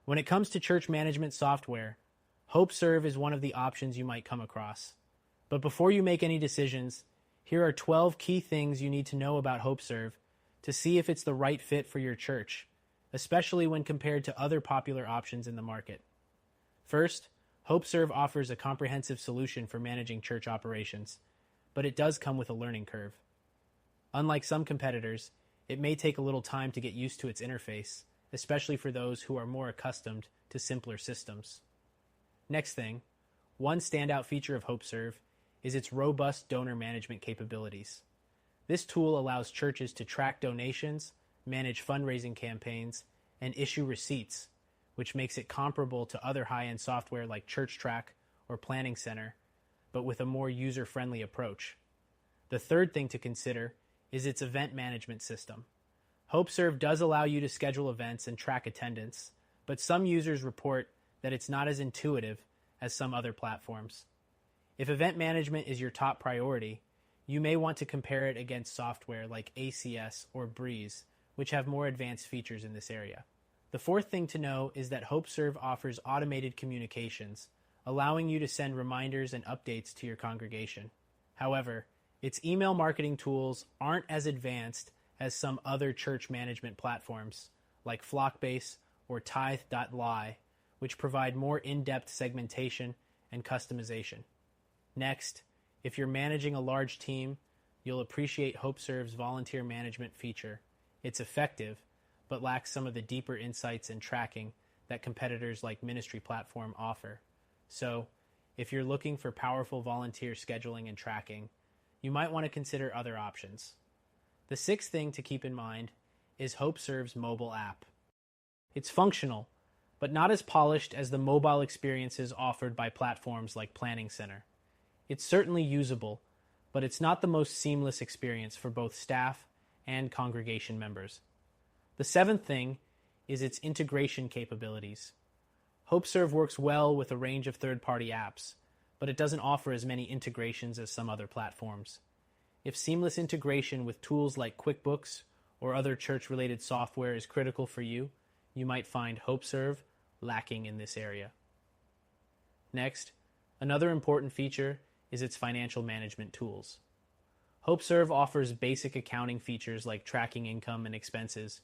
When it comes to church management software, HopeServe is one of the options you might come across. But before you make any decisions, here are 12 key things you need to know about HopeServe to see if it's the right fit for your church, especially when compared to other popular options in the market. First, HopeServe offers a comprehensive solution for managing church operations, but it does come with a learning curve. Unlike some competitors, it may take a little time to get used to its interface, especially for those who are more accustomed to simpler systems. Next thing, one standout feature of HopeServe is its robust donor management capabilities. This tool allows churches to track donations, manage fundraising campaigns, and issue receipts, which makes it comparable to other high-end software like ChurchTrack or Planning Center, but with a more user-friendly approach. The third thing to consider is its event management system. HopeServe does allow you to schedule events and track attendance, but some users report that it's not as intuitive as some other platforms. If event management is your top priority, you may want to compare it against software like ACS or Breeze, which have more advanced features in this area. The fourth thing to know is that HopeServe offers automated communications, allowing you to send reminders and updates to your congregation. However, its email marketing tools aren't as advanced as some other church management platforms like Flockbase or Tithe.ly, which provide more in-depth segmentation and customization. Next, if you're managing a large team, you'll appreciate HopeServe's volunteer management feature. It's effective, but lacks some of the deeper insights and tracking that competitors like Ministry Platform offer. So, if you're looking for powerful volunteer scheduling and tracking, you might want to consider other options. The sixth thing to keep in mind is HopeServe's mobile app. It's functional, but not as polished as the mobile experiences offered by platforms like Planning Center. It's certainly usable, but it's not the most seamless experience for both staff and congregation members. The seventh thing is its integration capabilities. HopeServe works well with a range of third-party apps, but it doesn't offer as many integrations as some other platforms. If seamless integration with tools like QuickBooks or other church-related software is critical for you, you might find HopeServe lacking in this area. Next, another important feature is its financial management tools. HopeServe offers basic accounting features like tracking income and expenses,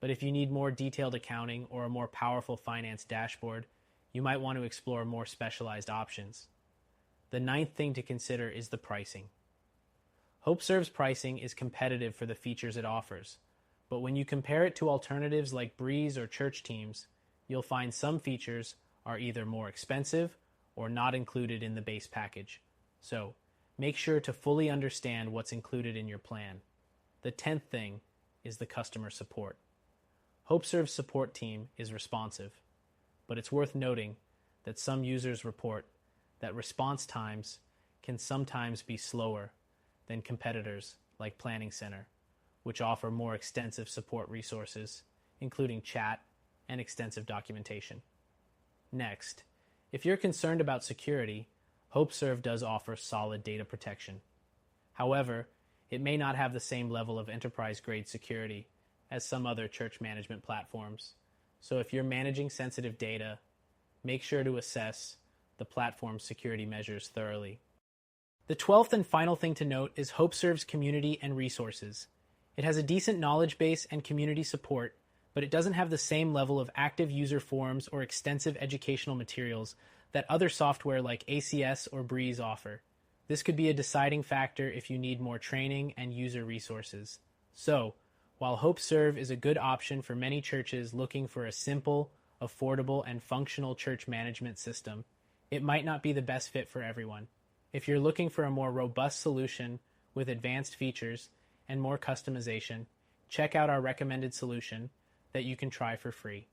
but if you need more detailed accounting or a more powerful finance dashboard, you might want to explore more specialized options. The ninth thing to consider is the pricing. HopeServe's pricing is competitive for the features it offers, but when you compare it to alternatives like Breeze or Church Teams, you'll find some features are either more expensive or not included in the base package. So, make sure to fully understand what's included in your plan. The 10th thing is the customer support. HopeServe's support team is responsive, but it's worth noting that some users report that response times can sometimes be slower than competitors like Planning Center, which offer more extensive support resources, including chat and extensive documentation. Next, if you're concerned about security, HopeServe does offer solid data protection. However, it may not have the same level of enterprise-grade security as some other church management platforms. So if you're managing sensitive data, make sure to assess the platform's security measures thoroughly. The 12th and final thing to note is HopeServe's community and resources. It has a decent knowledge base and community support, but it doesn't have the same level of active user forums or extensive educational materials that other software like ACS or Breeze offer. This could be a deciding factor if you need more training and user resources. So, while HopeServe is a good option for many churches looking for a simple, affordable, and functional church management system, it might not be the best fit for everyone. If you're looking for a more robust solution with advanced features and more customization, check out our recommended solution that you can try for free.